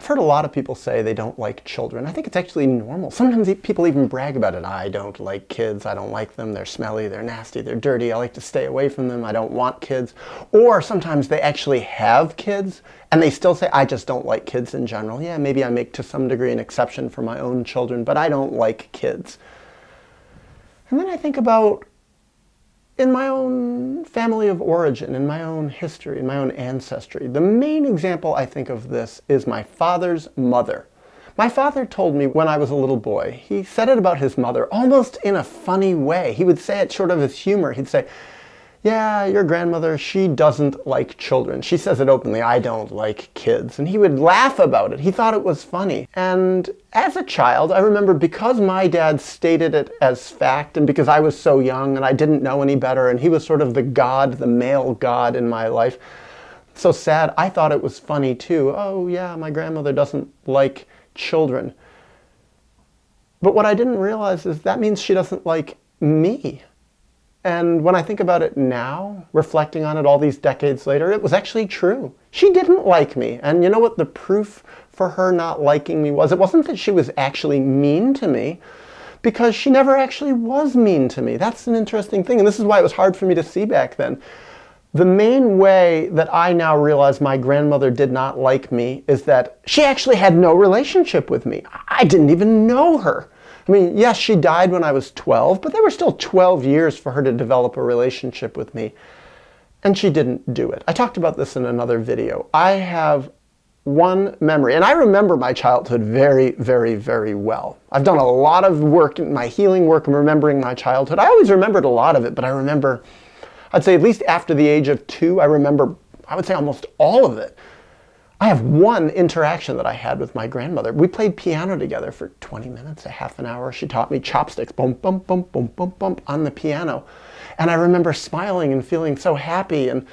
I've heard a lot of people say they don't like children. I think it's actually normal. Sometimes people even brag about it. I don't like kids. I don't like them. They're smelly. They're nasty. They're dirty. I like to stay away from them. I don't want kids. Or sometimes they actually have kids and they still say, I just don't like kids in general. Yeah, maybe I make to some degree an exception for my own children, but I don't like kids. And then I think about in my own family of origin, in my own history, in my own ancestry. The main example I think of this is my father's mother. My father told me when I was a little boy, he said it about his mother almost in a funny way. He would say it sort of as humor. He'd say, yeah, your grandmother, she doesn't like children. She says it openly, I don't like kids. And he would laugh about it. He thought it was funny. And as a child, I remember because my dad stated it as fact and because I was so young and I didn't know any better and he was sort of the god, the male god in my life, so sad, I thought it was funny too. Oh yeah, my grandmother doesn't like children. But what I didn't realize is that means she doesn't like me. And when I think about it now, reflecting on it all these decades later, it was actually true. She didn't like me. And you know what the proof for her not liking me was? It wasn't that she was actually mean to me, because she never actually was mean to me. That's an interesting thing. And this is why it was hard for me to see back then. The main way that I now realize my grandmother did not like me is that she actually had no relationship with me. I didn't even know her. I mean, yes, she died when I was 12, but there were still 12 years for her to develop a relationship with me. And she didn't do it. I talked about this in another video. I have one memory, and I remember my childhood very, very, very well. I've done a lot of work in my healing work and remembering my childhood. I always remembered a lot of it, but I remember, I'd say at least after the age of 2, I remember, I would say almost all of it. I have one interaction that I had with my grandmother. We played piano together for 20 minutes, a half an hour. She taught me chopsticks, bump, bump, bump, bump, bump, bump, on the piano. And I remember smiling and feeling so happy. And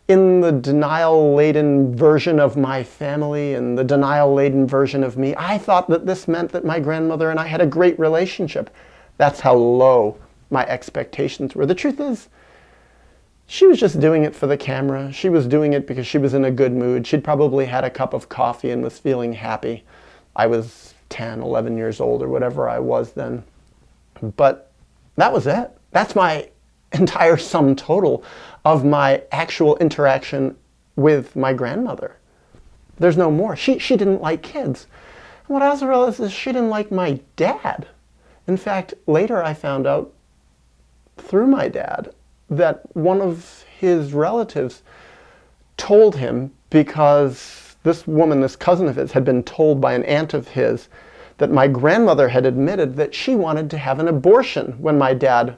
in the denial-laden version of my family and the denial-laden version of me, I thought that this meant that my grandmother and I had a great relationship. That's how low my expectations were. The truth is, she was just doing it for the camera. She was doing it because she was in a good mood. She'd probably had a cup of coffee and was feeling happy. I was 10, 11 years old or whatever I was then. But that was it. That's my entire sum total of my actual interaction with my grandmother. There's no more. She didn't like kids. And what I also realized is she didn't like my dad. In fact, later I found out through my dad that one of his relatives told him, because this woman, this cousin of his, had been told by an aunt of his that my grandmother had admitted that she wanted to have an abortion when my dad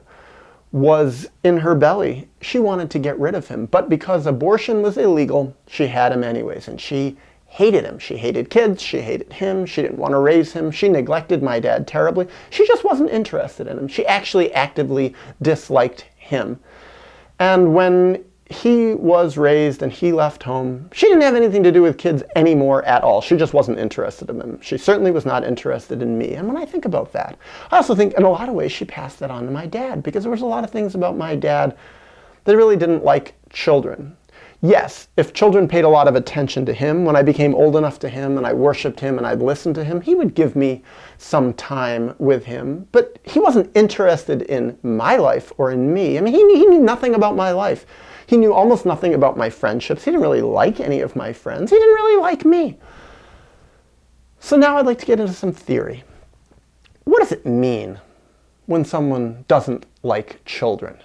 was in her belly. She wanted to get rid of him, but because abortion was illegal, she had him anyways, and she hated him. She hated kids, she hated him, she didn't want to raise him, she neglected my dad terribly. She just wasn't interested in him. She actually actively disliked him. And when he was raised and he left home, she didn't have anything to do with kids anymore at all. She just wasn't interested in them. She certainly was not interested in me. And when I think about that, I also think in a lot of ways she passed that on to my dad, because there was a lot of things about my dad that really didn't like children. Yes, if children paid a lot of attention to him, when I became old enough to him and I worshiped him and I'd listened to him, he would give me some time with him, but he wasn't interested in my life or in me. I mean, he knew nothing about my life. He knew almost nothing about my friendships. He didn't really like any of my friends. He didn't really like me. So now I'd like to get into some theory. What does it mean when someone doesn't like children?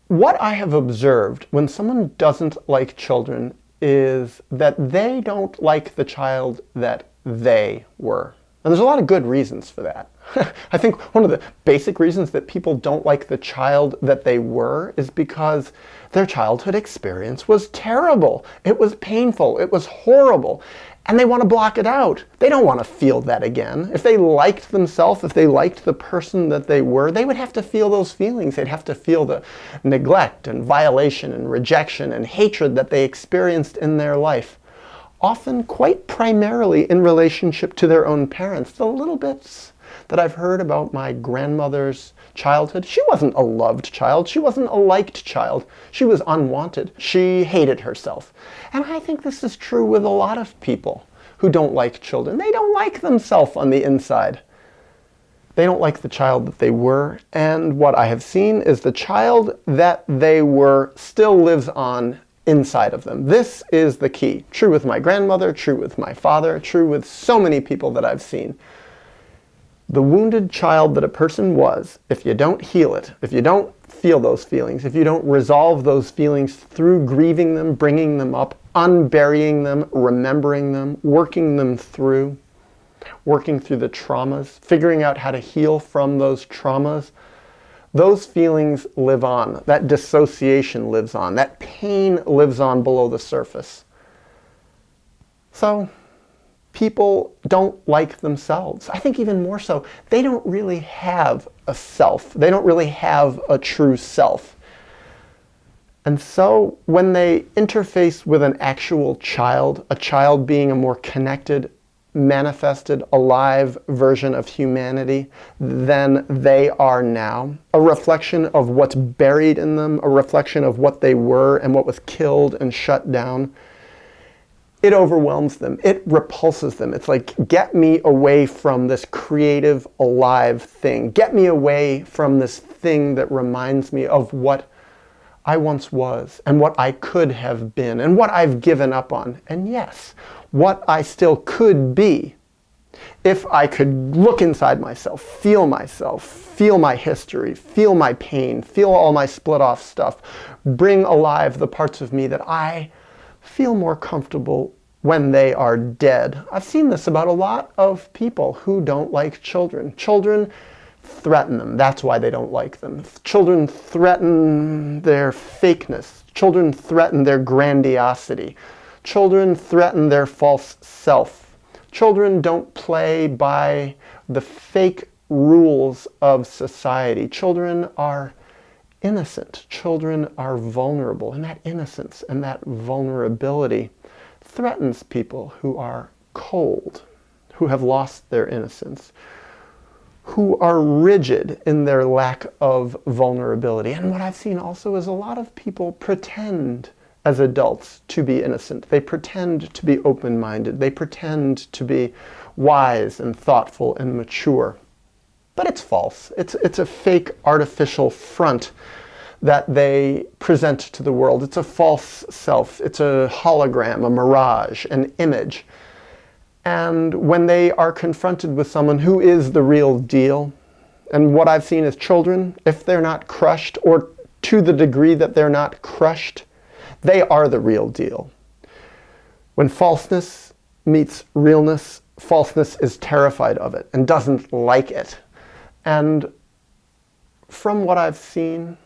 What I have observed when someone doesn't like children is that they don't like the child that they were. And there's a lot of good reasons for that. I think one of the basic reasons that people don't like the child that they were is because their childhood experience was terrible. It was painful. It was horrible. And they want to block it out. They don't want to feel that again. If they liked themselves, if they liked the person that they were, they would have to feel those feelings. They'd have to feel the neglect and violation and rejection and hatred that they experienced in their life. Often quite primarily in relationship to their own parents. The little bits that I've heard about my grandmother's childhood. She wasn't a loved child. She wasn't a liked child. She was unwanted. She hated herself. And I think this is true with a lot of people who don't like children. They don't like themselves on the inside. They don't like the child that they were. And what I have seen is the child that they were still lives on inside of them. This is the key. True with my grandmother, true with my father, true with so many people that I've seen. The wounded child that a person was, if you don't heal it, if you don't feel those feelings, if you don't resolve those feelings through grieving them, bringing them up, unburying them, remembering them, working them through, working through the traumas, figuring out how to heal from those traumas, those feelings live on. That dissociation lives on. That pain lives on below the surface. So people don't like themselves. I think even more so, they don't really have a self. They don't really have a true self. And so when they interface with an actual child, a child being a more connected, manifested, alive version of humanity than they are now, a reflection of what's buried in them, a reflection of what they were and what was killed and shut down, it overwhelms them. It repulses them. It's like, get me away from this creative, alive thing. Get me away from this thing that reminds me of what I once was and what I could have been and what I've given up on. And yes, what I still could be if I could look inside myself, feel my history, feel my pain, feel all my split off stuff, bring alive the parts of me that I feel more comfortable when they are dead. I've seen this about a lot of people who don't like children. Children threaten them. That's why they don't like them. Children threaten their fakeness. Children threaten their grandiosity. Children threaten their false self. Children don't play by the fake rules of society. Children are innocent. Children are vulnerable. And that innocence and that vulnerability threatens people who are cold, who have lost their innocence, who are rigid in their lack of vulnerability. And what I've seen also is a lot of people pretend as adults to be innocent. They pretend to be open-minded. They pretend to be wise and thoughtful and mature. But it's false. It's a fake artificial front that they present to the world. It's a false self. It's a hologram, a mirage, an image. And when they are confronted with someone who is the real deal, and what I've seen is children, if they're not crushed, or to the degree that they're not crushed, they are the real deal. When falseness meets realness, falseness is terrified of it and doesn't like it. And from what I've seen,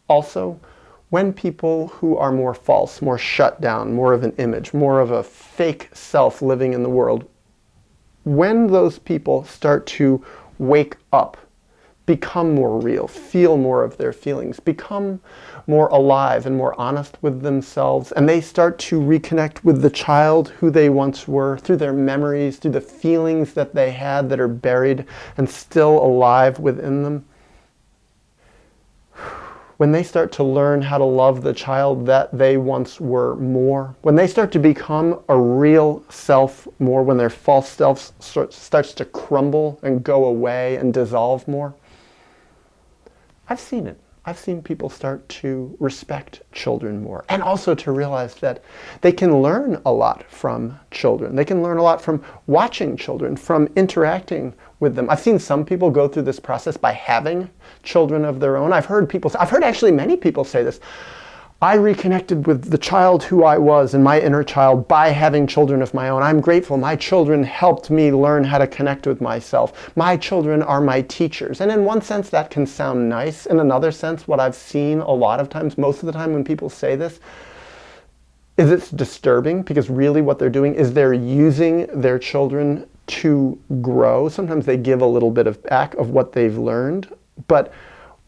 also, when people who are more false, more shut down, more of an image, more of a fake self living in the world, when those people start to wake up, become more real, feel more of their feelings, become more alive and more honest with themselves, and they start to reconnect with the child who they once were through their memories, through the feelings that they had that are buried and still alive within them. When they start to learn how to love the child that they once were more, when they start to become a real self more, when their false self starts to crumble and go away and dissolve more, I've seen it. I've seen people start to respect children more, and also to realize that they can learn a lot from children. They can learn a lot from watching children, from interacting with them. I've seen some people go through this process by having children of their own. I've heard actually many people say this. I reconnected with the child who I was and my inner child by having children of my own. I'm grateful. My children helped me learn how to connect with myself. My children are my teachers. And in one sense, that can sound nice. In another sense, what I've seen a lot of times, most of the time when people say this, is it's disturbing, because really what they're doing is they're using their children to grow. Sometimes they give a little bit of back of what they've learned. But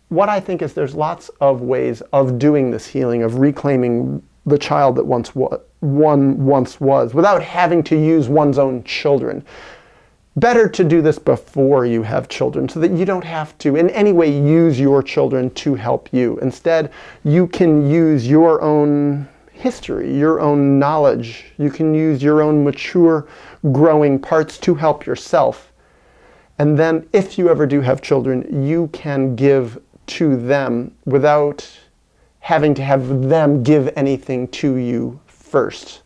what I think is there's lots of ways of doing this healing, of reclaiming the child that one once was, without having to use one's own children. better to do this before you have children so that you don't have to in any way use your children to help you. Instead, you can use your own history, your own knowledge. You can use your own mature, growing parts to help yourself. And then if you ever do have children, you can give to them without having to have them give anything to you first.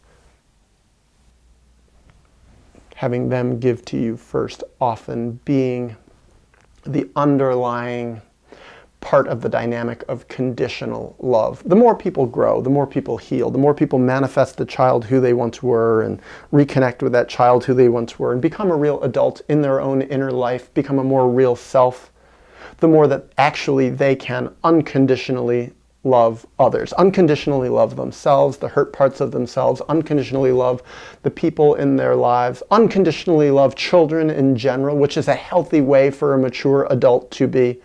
Having them give to you first, often being the underlying part of the dynamic of conditional love. The more people grow, the more people heal, the more people manifest the child who they once were and reconnect with that child who they once were and become a real adult in their own inner life, become a more real self, the more that actually they can unconditionally love others, unconditionally love themselves, the hurt parts of themselves, unconditionally love the people in their lives, unconditionally love children in general, which is a healthy way for a mature adult to be.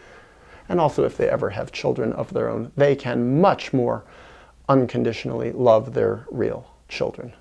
And also if they ever have children of their own, they can much more unconditionally love their real children.